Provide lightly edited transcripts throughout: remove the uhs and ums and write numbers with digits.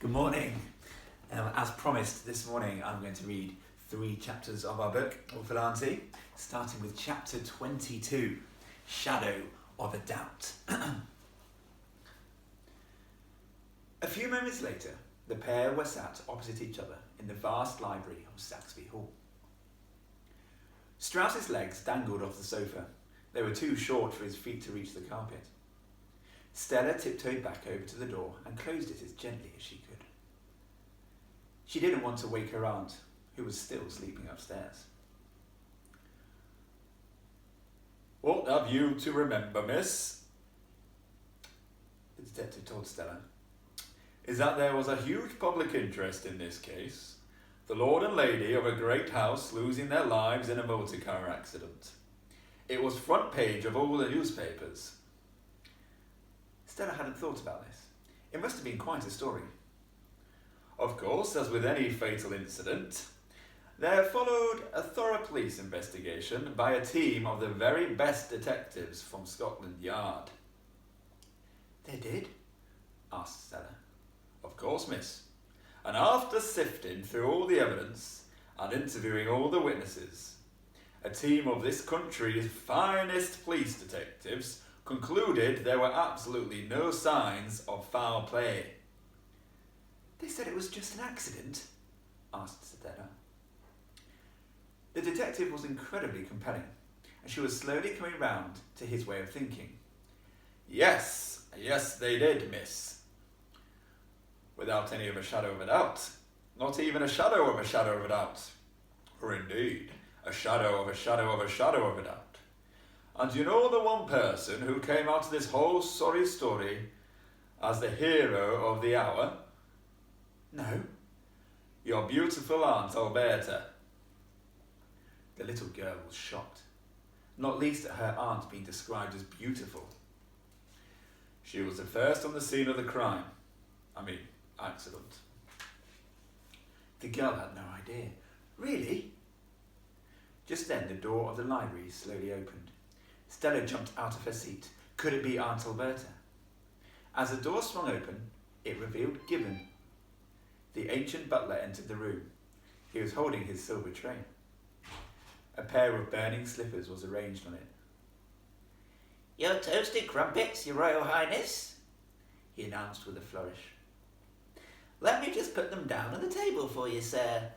Good morning. As promised, this morning I'm going to read 3 chapters of our book, Awful Auntie, starting with chapter 22, Shadow of a Doubt. A few moments later, the pair were sat opposite each other in the vast library of Saxby Hall. Strauss's legs dangled off the sofa. They were too short for his feet to reach the carpet. Stella tiptoed back over to the door and closed it as gently as she could. She didn't want to wake her aunt, who was still sleeping upstairs. "What have you to remember, miss?" The detective told Stella. "Is that there was a huge public interest in this case. The lord and lady of a great house losing their lives in a motor car accident. It was front page of all the newspapers." Stella hadn't thought about this. It must have been quite a story. Of course, as with any fatal incident, there followed a thorough police investigation by a team of the very best detectives from Scotland Yard. "They did?" asked Stella. "Of course, miss. And after sifting through all the evidence and interviewing all the witnesses, a team of this country's finest police detectives concluded there were absolutely no signs of foul play." "They said it was just an accident?" asked Stella. The detective was incredibly compelling, and she was slowly coming round to his way of thinking. Yes, they did, miss. Without any of a shadow of a doubt. Not even a shadow of a shadow of a doubt. Or indeed, a shadow of a shadow of a shadow of a doubt. And you know the one person who came out of this whole sorry story as the hero of the hour? "No." Your beautiful Aunt Alberta." The little girl was shocked, not least at her aunt being described as beautiful. She was the first on the scene of the crime. Accident. The girl had no idea. "Really?" Just then the door of the library slowly opened. Stella jumped out of her seat. Could it be Aunt Alberta? As the door swung open, it revealed Gibbon. The ancient butler entered the room. He was holding his silver tray. A pair of burning slippers was arranged on it. "Your toasted crumpets, Your Royal Highness," he announced with a flourish. "Let me just put them down on the table for you, sir."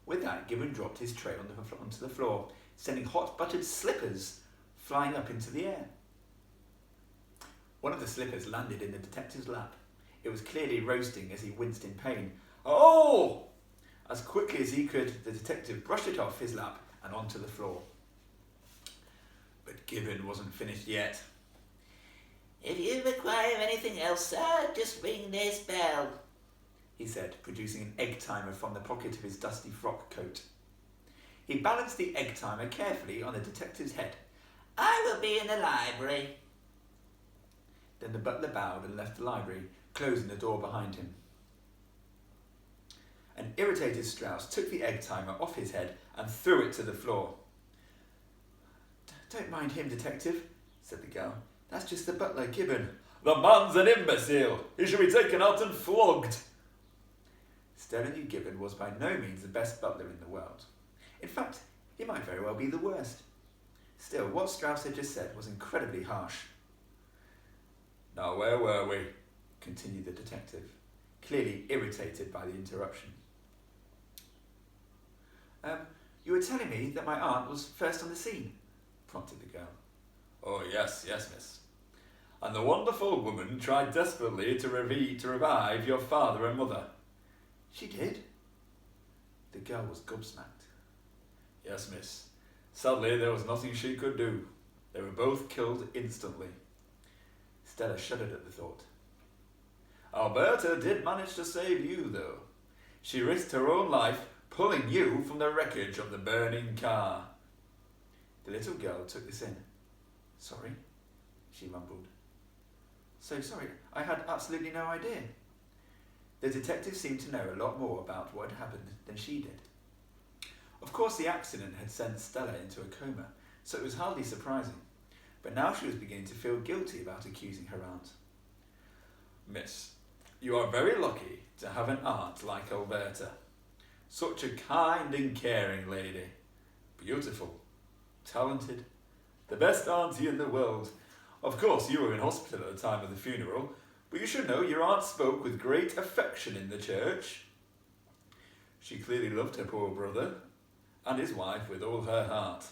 With that, Gibbon dropped his tray onto the floor, sending hot buttered slippers flying up into the air. One of the slippers landed in the detective's lap. It was clearly roasting as he winced in pain. "Oh!" As quickly as he could, the detective brushed it off his lap and onto the floor. But Gibbon wasn't finished yet. "If you require anything else, sir, just ring this bell," he said, producing an egg timer from the pocket of his dusty frock coat. He balanced the egg timer carefully on the detective's head. "I will be in the library." Then the butler bowed and left the library, closing the door behind him. An irritated Strauss took the egg timer off his head and threw it to the floor. "Don't mind him, detective," said the girl. "That's just the butler, Gibbon." "The man's an imbecile. He should be taken out and flogged." Stella knew Gibbon was by no means the best butler in the world. In fact, he might very well be the worst. Still, what Strauss had just said was incredibly harsh. "Now, where were we?" continued the detective, clearly irritated by the interruption. You were telling me that my aunt was first on the scene," prompted the girl. "Oh, yes, miss. And the wonderful woman tried desperately to revive your father and mother." "She did?" The girl was gobsmacked. "Yes, miss. Sadly, there was nothing she could do. They were both killed instantly." Stella shuddered at the thought. "Alberta did manage to save you, though. She risked her own life pulling you from the wreckage of the burning car." The little girl took this in. "Sorry," she mumbled. "So sorry, I had absolutely no idea." The detective seemed to know a lot more about what had happened than she did. Of course, the accident had sent Stella into a coma, so it was hardly surprising. But now she was beginning to feel guilty about accusing her aunt. "Miss, you are very lucky to have an aunt like Alberta. Such a kind and caring lady. Beautiful, talented, the best auntie in the world. Of course, you were in hospital at the time of the funeral, but you should know your aunt spoke with great affection in the church. She clearly loved her poor brother and his wife with all her heart.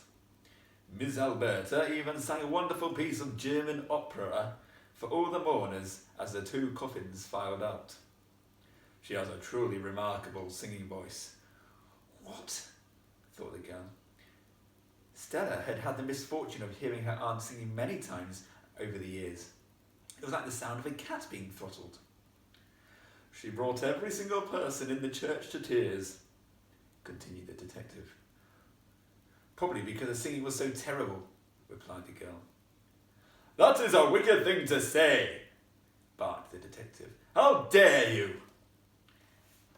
Miss Alberta even sang a wonderful piece of German opera for all the mourners as the two coffins filed out. She has a truly remarkable singing voice. What? Thought the girl. Stella had had the misfortune of hearing her aunt singing many times over the years. It was like the sound of a cat being throttled. She brought every single person in the church to tears, continued the detective. Probably because the singing was so terrible, replied the girl. That is a wicked thing to say, barked the detective. How dare you?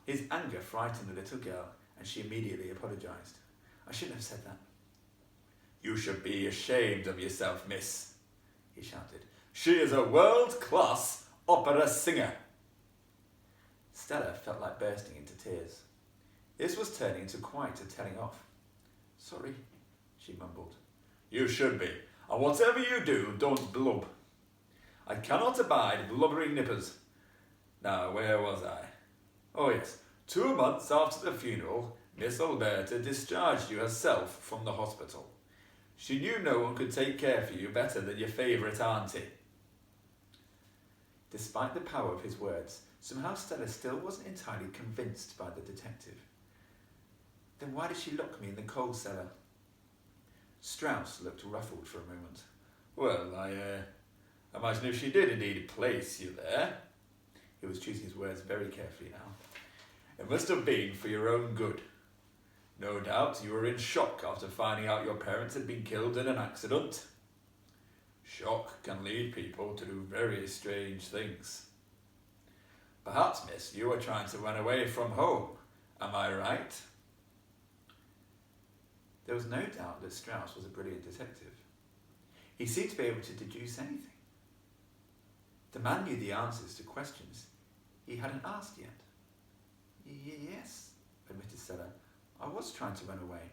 His anger frightened the little girl, and she immediately apologised. I shouldn't have said that. You should be ashamed of yourself, miss, he shouted. She is a world-class opera singer. Stella felt like bursting into tears. This was turning into quite a telling off. Sorry, she mumbled. You should be, and whatever you do, don't blub. I cannot abide blubbering nippers. Now, where was I? Oh yes, 2 months after the funeral, Miss Alberta discharged you herself from the hospital. She knew no one could take care for you better than your favourite auntie. Despite the power of his words, somehow Stella still wasn't entirely convinced by the detective. Then why did she lock me in the coal cellar? Strauss looked ruffled for a moment. Well, I imagine if she did indeed place you there. He was choosing his words very carefully now. It must have been for your own good. No doubt you were in shock after finding out your parents had been killed in an accident. Shock can lead people to do very strange things. Perhaps, miss, you were trying to run away from home. Am I right? There was no doubt that Strauss was a brilliant detective. He seemed to be able to deduce anything. The man knew the answers to questions he hadn't asked yet. Yes, admitted Stella. I was trying to run away.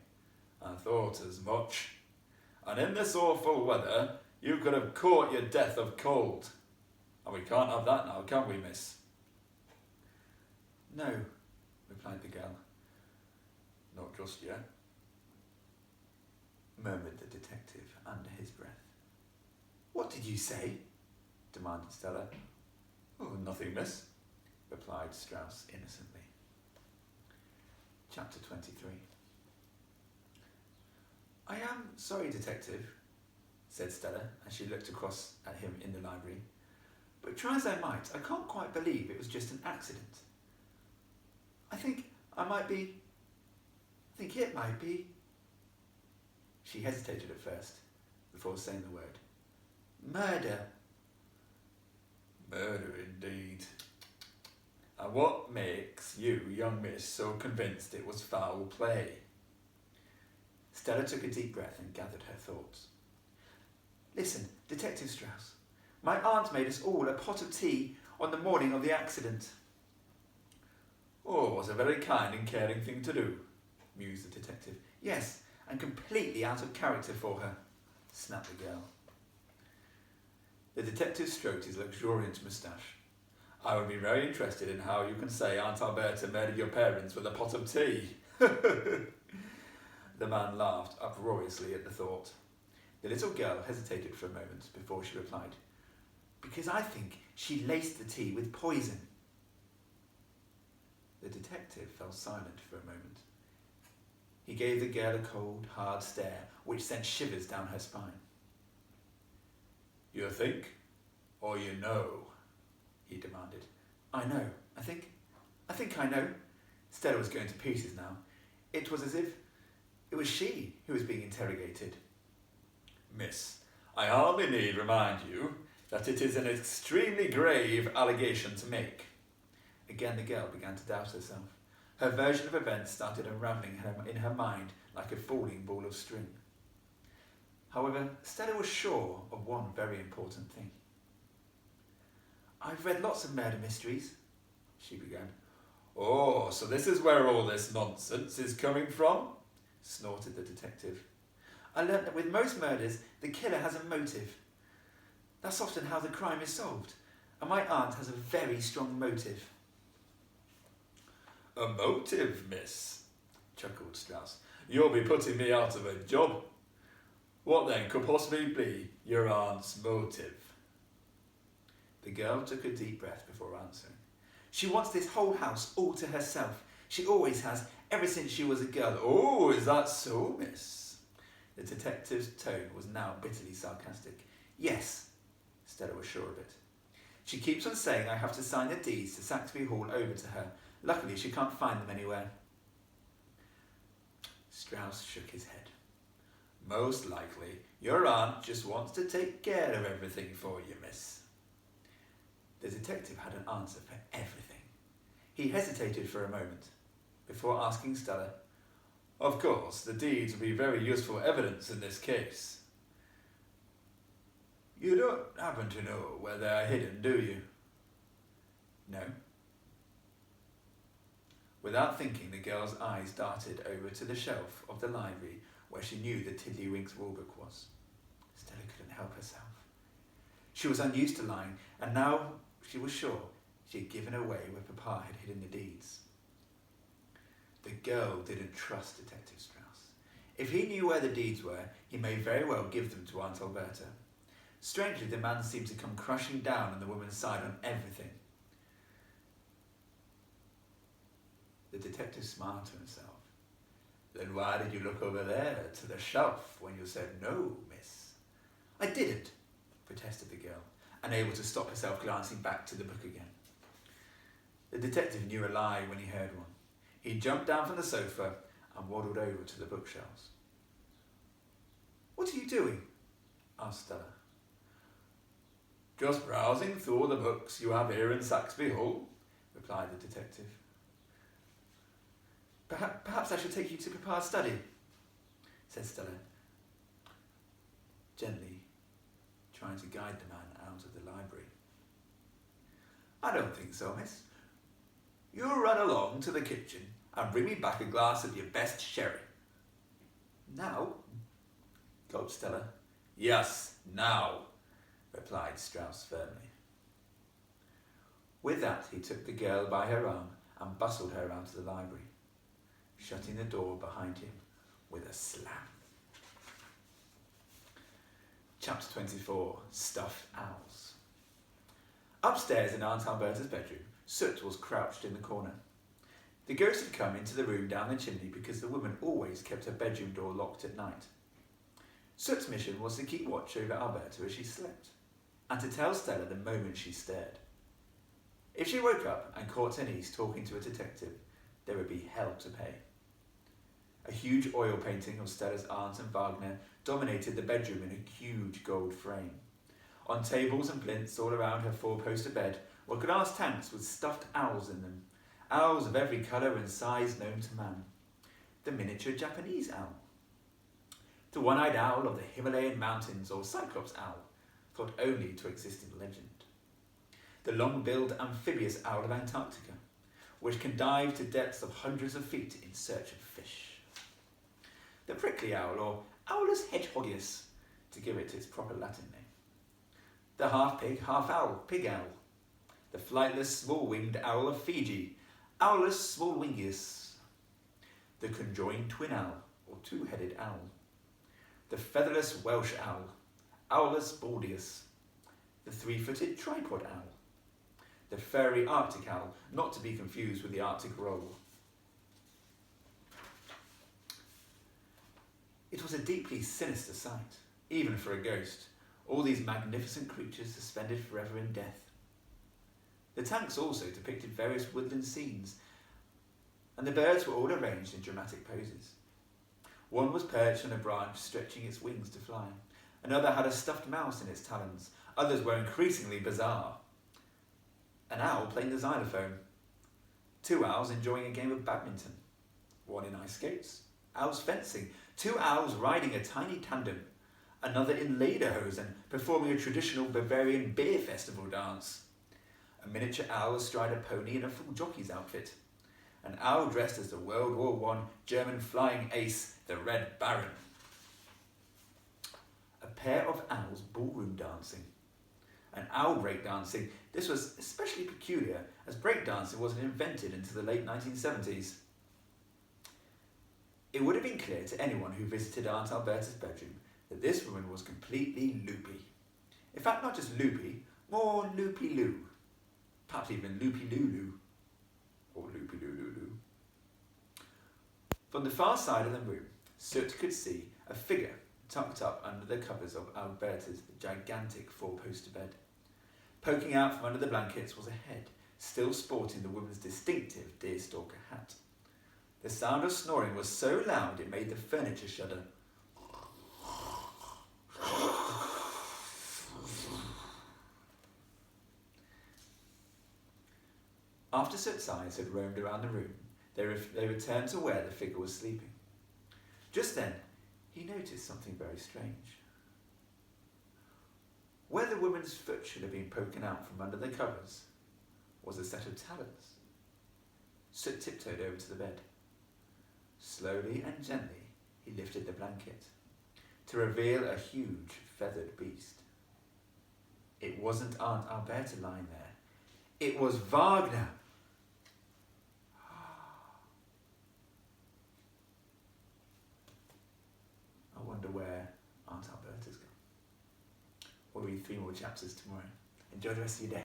I thought as much. And in this awful weather, you could have caught your death of cold. And we can't have that now, can we, miss? No, replied the girl. Not just yet, murmured the detective under his breath. What did you say? Demanded Stella. Oh, nothing, miss, replied Strauss innocently. Chapter 23. I am sorry, detective, said Stella as she looked across at him in the library, but try as I might, I can't quite believe it was just an accident. I think it might be. She hesitated at first, before saying the word. Murder. Murder indeed. And what makes you, young miss, so convinced it was foul play? Stella took a deep breath and gathered her thoughts. Listen, Detective Strauss, my aunt made us all a pot of tea on the morning of the accident. Oh, it was a very kind and caring thing to do, mused the detective. Yes, and completely out of character for her, snapped the girl. The detective stroked his luxuriant moustache. I would be very interested in how you can say Aunt Alberta murdered your parents with a pot of tea. The man laughed uproariously at the thought. The little girl hesitated for a moment before she replied, Because I think she laced the tea with poison. The detective fell silent for a moment. He gave the girl a cold, hard stare, which sent shivers down her spine. You think, or you know? He demanded. I know. I think I know. Stella was going to pieces now. It was as if it was she who was being interrogated. Miss, I hardly need remind you that it is an extremely grave allegation to make. Again the girl began to doubt herself. Her version of events started unravelling in her mind like a falling ball of string. However, Stella was sure of one very important thing. I've read lots of murder mysteries, she began. Oh, so this is where all this nonsense is coming from? Snorted the detective. I learnt that with most murders, the killer has a motive. That's often how the crime is solved, and my aunt has a very strong motive. A motive, miss? Chuckled Strauss. You'll be putting me out of a job. What then could possibly be your aunt's motive? The girl took a deep breath before answering. She wants this whole house all to herself. She always has, ever since she was a girl. Oh, is that so, miss? The detective's tone was now bitterly sarcastic. Yes, Stella was sure of it. She keeps on saying I have to sign the deeds to Saxby Hall over to her. Luckily, she can't find them anywhere. Strauss shook his head. Most likely, your aunt just wants to take care of everything for you, miss. The detective had an answer for everything. He hesitated for a moment before asking Stella, Of course, the deeds will be very useful evidence in this case. You don't happen to know where they are hidden, do you? No. Without thinking, the girl's eyes darted over to the shelf of the library where she knew the Tiddlywinks rulebook was. Stella couldn't help herself. She was unused to lying, and now she was sure she had given away where Papa had hidden the deeds. The girl didn't trust Detective Strauss. If he knew where the deeds were, he may very well give them to Aunt Alberta. Strangely, the man seemed to come crushing down on the woman's side on everything. The detective smiled to himself. Then why did you look over there to the shelf when you said no, miss? I didn't, protested the girl, unable to stop herself glancing back to the book again. The detective knew a lie when he heard one. He jumped down from the sofa and waddled over to the bookshelves. What are you doing? Asked Stella. Just browsing through all the books you have here in Saxby Hall, replied the detective. Perhaps I should take you to Papa's study, said Stella, gently trying to guide the man out of the library. I don't think so, miss. You run along to the kitchen and bring me back a glass of your best sherry. Now? Gulped Stella. Yes, now, replied Strauss firmly. With that, he took the girl by her arm and bustled her out of the library, shutting the door behind him with a slam. Chapter 24, Stuffed Owls. Upstairs in Aunt Alberta's bedroom, Soot was crouched in the corner. The ghost had come into the room down the chimney because the woman always kept her bedroom door locked at night. Soot's mission was to keep watch over Alberta as she slept, and to tell Stella the moment she stirred. If she woke up and caught her niece talking to a detective, there would be hell to pay. A huge oil painting of Stella's aunt and Wagner dominated the bedroom in a huge gold frame. On tables and plinths all around her four-poster bed were glass tanks with stuffed owls in them, owls of every colour and size known to man. The miniature Japanese owl, the one-eyed owl of the Himalayan mountains or Cyclops owl, thought only to exist in legend, the long-billed amphibious owl of Antarctica, which can dive to depths of hundreds of feet in search of fish, the prickly owl or Owlus hedgehoggius, to give it its proper Latin name, the half-pig, half-owl pig owl, the flightless small-winged owl of Fiji, Owlus smallwingius, the conjoined twin owl or two-headed owl, the featherless Welsh owl, Owlus baldeus, the three-footed tripod owl, the furry Arctic owl, not to be confused with the Arctic roll. It was a deeply sinister sight, even for a ghost, all these magnificent creatures suspended forever in death. The tanks also depicted various woodland scenes, and the birds were all arranged in dramatic poses. One was perched on a branch, stretching its wings to fly. Another had a stuffed mouse in its talons. Others were increasingly bizarre. An owl playing the xylophone. Two owls enjoying a game of badminton. One in ice skates. Owls fencing. Two owls riding a tiny tandem. Another in lederhosen, performing a traditional Bavarian beer festival dance. a miniature owl astride a pony in a full jockey's outfit, an owl dressed as the World War I German flying ace, the Red Baron, a pair of owls ballroom dancing, an owl breakdancing. This was especially peculiar as breakdancing wasn't invented until the late 1970s. It would have been clear to anyone who visited Aunt Alberta's bedroom that this woman was completely loopy. In fact, not just loopy, more loopy-loo. Perhaps even loopy-loo-loo. Or loopy-loo-loo-loo. From the far side of the room, Soot could see a figure tucked up under the covers of Alberta's gigantic four-poster bed. Poking out from under the blankets was a head, still sporting the woman's distinctive deerstalker hat. The sound of snoring was so loud it made the furniture shudder. After Soot's eyes had roamed around the room, they returned to where the figure was sleeping. Just then, he noticed something very strange. Where the woman's foot should have been poking out from under the covers was a set of talons. Soot tiptoed over to the bed. Slowly and gently, he lifted the blanket to reveal a huge feathered beast. It wasn't Aunt Alberta lying there. It was Wagner. I wonder where Aunt Alberta's gone. We'll read 3 more chapters tomorrow. Enjoy the rest of your day.